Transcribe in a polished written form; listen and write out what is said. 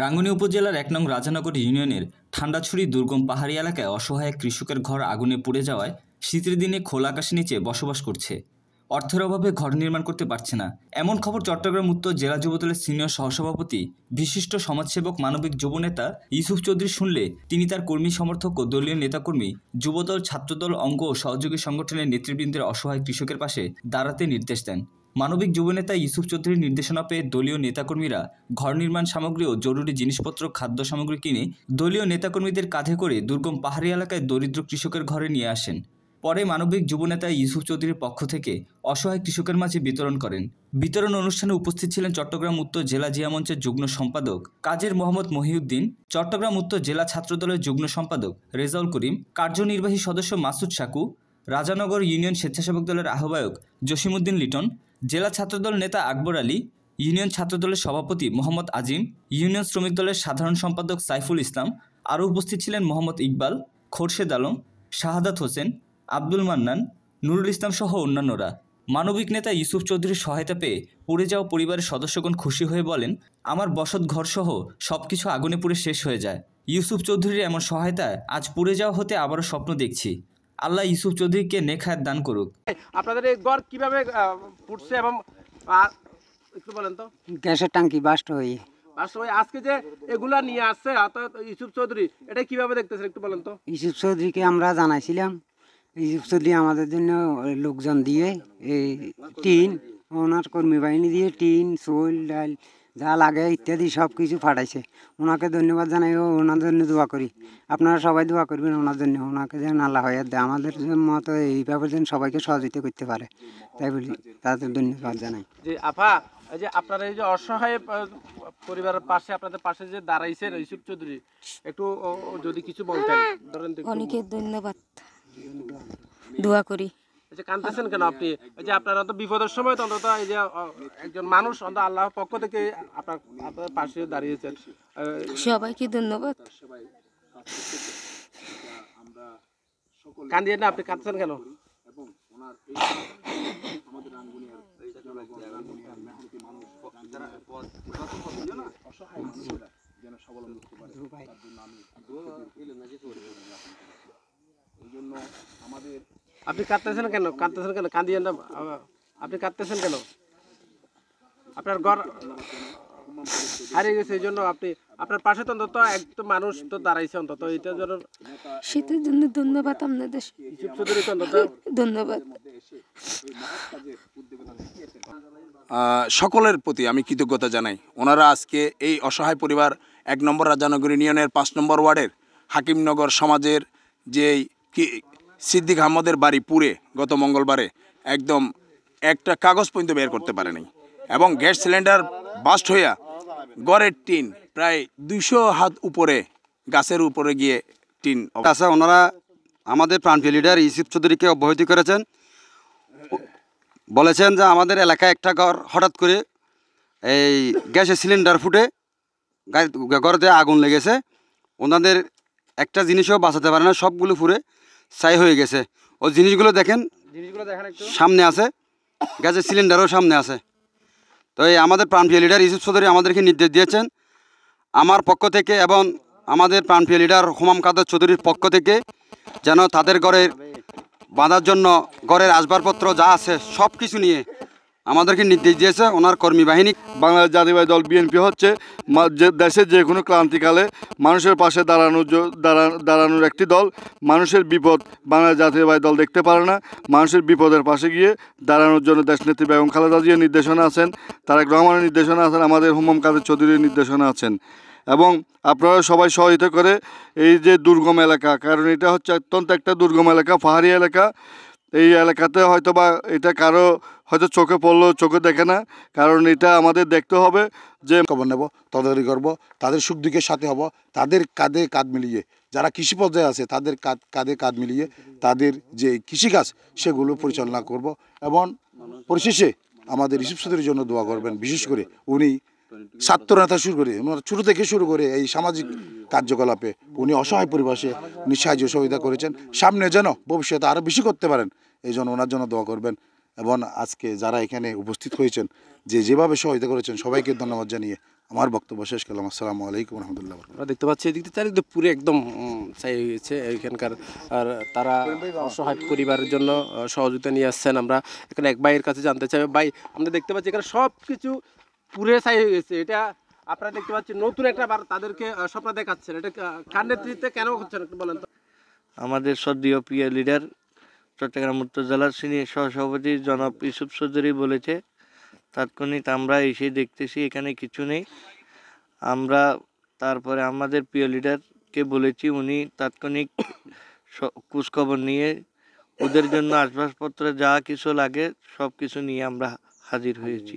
রাঙ্গুনি উপজেলার ১ নং রাজানগর ইউনিয়নের ঠান্ডাছড়ি দুর্গম পাহাড়ি এলাকায় অসহায় এক কৃষকের ঘর আগুনে পুড়ে যাওয়ায় শীতের দিনে খোলা আকাশের নিচে বসবাস করছে। অর্থের অভাবে ঘর নির্মাণ করতে পারছে না, এমন খবর চট্টগ্রাম উত্তর জেলা যুবদলের সিনিয়র সহসভাপতি বিশিষ্ট সমাজসেবক মানবিক যুবনেতা ইউসুফ চৌধুরী শুনলে তিনি তার কর্মী সমর্থক ও দলীয় নেতাকর্মী, যুবদল, ছাত্রদল, অঙ্গ ও সহযোগী সংগঠনের নেতৃবৃন্দের অসহায় কৃষকের পাশে দাঁড়াতে নির্দেশ দেন। মানবিক যুবনেতা ইউসুফ চৌধুরীর নির্দেশনা পেয়ে দলীয় নেতাকর্মীরা ঘর নির্মাণ সামগ্রী ও জরুরি জিনিসপত্র, খাদ্য সামগ্রী কিনে দলীয় নেতাকর্মীদের কাঁধে করে দুর্গম পাহাড়ি এলাকায় দরিদ্র কৃষকের ঘরে নিয়ে আসেন। পরে মানবিক যুবনেতা ইউসুফ চৌধুরীর পক্ষ থেকে অসহায় কৃষকের মাঝে বিতরণ করেন। বিতরণ অনুষ্ঠানে উপস্থিত ছিলেন চট্টগ্রাম উত্তর জেলা জিয়া মঞ্চের যুগ্ম সম্পাদক কাজের মোহাম্মদ মহিউদ্দিন, চট্টগ্রাম উত্তর জেলা ছাত্রদলের যুগ্ম সম্পাদক রেজাউল করিম, কার্যনির্বাহী সদস্য মাসুদ সাকু, রাজানগর ইউনিয়ন স্বেচ্ছাসেবক দলের আহ্বায়ক জসিমউদ্দিন লিটন, জেলা ছাত্রদল নেতা আকবর আলী, ইউনিয়ন ছাত্রদলের সভাপতি মোহাম্মদ আজিম, ইউনিয়ন শ্রমিক দলের সাধারণ সম্পাদক সাইফুল ইসলাম। আরও উপস্থিত ছিলেন মোহাম্মদ ইকবাল, খোরশেদ আলম, শাহাদাত হোসেন, আব্দুল মান্নান, নুরুল ইসলাম সহ অন্যান্যরা। মানবিক নেতা ইউসুফ চৌধুরীর সহায়তা পেয়ে পুড়ে যাওয়া পরিবারের সদস্যগণ খুশি হয়ে বলেন, আমার বসত ঘরসহ সব কিছু আগুনে পুড়ে শেষ হয়ে যায়। ইউসুফ চৌধুরীর এমন সহায়তায় আজ পুড়ে যাওয়া হতে আবারও স্বপ্ন দেখছি। আল্লাহ ইউসুফ চৌধুরীকে নেক হায়াত দান করুক। আপনাদের এই ঘর কিভাবে ফুটছে এবং একটু বলেন তো। গ্যাসের ট্যাঙ্কি বাস্ট হয়ে আসলে আজকে যে এগুলা নিয়ে আসছে ইউসুফ চৌধুরী, এটা কিভাবে দেখতেছেন একটু বলেন তো। ইউসুফ চৌধুরীকে আমরা জানাইছিলাম, ইউসুফ চৌধুরী আমাদের জন্য লোকজন দিয়ে এই টিন, ওনার কর্মী বাহিনী দিয়ে টিন, চুল, ডাল যা লাগে ইত্যাদি সব কিছু পাঠাইছে। ওনাকে ধন্যবাদ জানাই ও ওনার জন্য দোয়া করি। আপনারা সবাই দোয়া করবেন ওনার জন্য, ওনাকে যেন আল্লাহ হায়াত দেয়, আমাদের মতো এইভাবে যেন সবাইকে সহযোগিতা করতে পারে, তাই বলি তাদের ধন্যবাদ জানাই। যে আপা, এই যে আপনারা এই যে অসহায় পরিবারের পাশে আপনাদের পাশে যে দাঁড়াইছেন ইউসুফ চৌধুরী, একটু যদি কিছু বলতেন। ধরেন অনেকে ধন্যবাদ, দোয়া করি। যে কাঁদতেছেন কেন আপনি? এই যে আপনারা তো বিপদের সময় তো অন্তত এই যে একজন মানুষ অন্তত আল্লাহর পক্ষ থেকে আপনাদের পাশে দাঁড়িয়েছেন, সবাইকে ধন্যবাদ। কান্দিয়ে না, আপনি কাঁদছেন কেন? আপনি কাঁদতেছেন কেন? কাঁদতেছেন কেন? কান্দিয়ে না, আপনি কাঁদতেছেন কেন? আপনার ঘর হারিয়ে গেছে, এই জন্য আপনি আপনার পাশে তো অন্তত একটু মানুষ তো দাঁড়াইছে অন্তত এটার জন্য। শীতের জন্য ধন্যবাদ আপনাদের, ধন্যবাদ। সকলের প্রতি আমি কৃতজ্ঞতা জানাই। ওনারা আজকে এই অসহায় পরিবার ১ নম্বর রাজানগর ইউনিয়নের ৫ নম্বর ওয়ার্ডের হাকিমনগর সমাজের যেই সিদ্দিক আহমদের বাড়ি পুড়ে গত মঙ্গলবারে একদম একটা কাগজ পর্যন্ত বের করতে পারেনি, এবং গ্যাস সিলিন্ডার বাস্ট হইয়া গড়ের টিন প্রায় ২০০ হাত উপরে গাছের উপরে গিয়ে টিন। আচ্ছা, ওনারা আমাদের প্রাণপ্রিয় লিডার ইউসুফ চৌধুরীকে অব্যাহতি করেছেন, বলেছেন যে আমাদের এলাকায় একটা ঘর হঠাৎ করে এই গ্যাসের সিলিন্ডার ফুটে ঘরেতে আগুন লেগেছে, ওনাদের একটা জিনিসও বাঁচাতে পারে না, সবগুলো পুড়ে ছাই হয়ে গেছে। ও জিনিসগুলো দেখেন সামনে আছে, গ্যাসের সিলিন্ডারও সামনে আছে। তো এই আমাদের প্রাণপ্রিয় লিডার ইউসুফ চৌধুরী আমাদেরকে নির্দেশ দিয়েছেন, আমার পক্ষ থেকে এবং আমাদের প্রাণপ্রিয় লিডার হুমাম কাদের চৌধুরীর পক্ষ থেকে যেন তাদের ঘরের বাঁধার জন্য ঘরের আসবাবপত্র যা আছে সব কিছু নিয়ে আমাদেরকে নির্দেশ দিয়েছে ওনার কর্মী বাহিনী। বাংলাদেশ জাতীয়তাবাদী দল বিএনপি হচ্ছে দেশের যে কোনো ক্রান্তিকালে মানুষের পাশে দাঁড়ানোর একটি দল। মানুষের বিপদ বাংলাদেশ জাতীয়তাবাদী দল দেখতে পারে না, মানুষের বিপদের পাশে গিয়ে দাঁড়ানোর জন্য দেশনেত্রী বেগম খালেদা জিয়ার নির্দেশনা আছেন, তারেক রহমানের নির্দেশনা আছেন, আমাদের হুমাম কাদের চৌধুরীর নির্দেশনা আছেন। এবং আপনারা সবাই সহযোগিতা করে এই যে দুর্গম এলাকা, কারণ এটা হচ্ছে অত্যন্ত একটা দুর্গম এলাকা, পাহাড়ি এলাকা, এই এলাকাতে হয়তো বা এটা কারো হয়তো চোখে পড়লেও চোখে দেখে না, কারণ এটা আমাদের দেখতে হবে যে খবর নেব, তদারকি করব, তাদের সুখ দুঃখের সাথে হব, তাদের কাঁধে কাঁধ মিলিয়ে যারা কৃষি পর্যায়ে আছে তাদের কাঁধে কাঁধ মিলিয়ে তাদের যে কৃষিকাজ সেগুলো পরিচালনা করব। এবং পরিশেষে আমাদের ইউসুফ চৌধুরীর জন্য দোয়া করবেন, বিশেষ করে উনি ছাত্র নেতা শুরু করে ছোটো থেকে শুরু করে এই সামাজিক কার্যকলাপে উনি অসহায় পরিবেশে উনি সাহায্য সহযোগিতা করেছেন, সামনে যেন ভবিষ্যতে আরও বেশি করতে পারেন এই জন্য ওনার জন্য দোয়া করবেন। এবং আজকে যারা এখানে উপস্থিত হয়েছেন যেভাবে সহযোগিতা করেছেন সবাইকে ধন্যবাদ জানিয়ে আমার বক্তব্য শেষ করলাম। আসসালামু আলাইকুম রহমতুল্লাহ। আমরা দেখতে পাচ্ছি এদিক দিয়ে চারিদিকে পুরো একদম ছাই হয়ে গেছে এখানকার। আর তারা অসহায় পরিবারের জন্য সহযোগিতা নিয়ে আসছেন। আমরা এখানে এক ভাইয়ের কাছে জানতে চাই, ভাই আমরা দেখতে পাচ্ছি এখানে সব কিছু পুরে ছাই হয়ে গেছে, এটা আপনারা দেখতে পাচ্ছেন নতুন একটা বার তাদেরকে স্বপ্ন দেখাচ্ছেন, এটা কার নেতৃত্বে কেন হচ্ছেন একটু বলেন তো? আমাদের সদ্যীয় প্রিয় লিডার চট্টগ্রাম উত্তর জেলার সিনিয়র সহসভাপতি জনাব ইউসুফ চৌধুরী বলেছে, তাৎক্ষণিক আমরা এসে দেখতেছি এখানে কিছু নেই। আমরা তারপরে আমাদের প্রিয় লিডারকে বলেছি, উনি তাৎক্ষণিক খোঁজখবর নিয়ে ওদের জন্য আসবাবপত্র যা কিছু লাগে সব কিছু নিয়ে আমরা হাজির হয়েছি।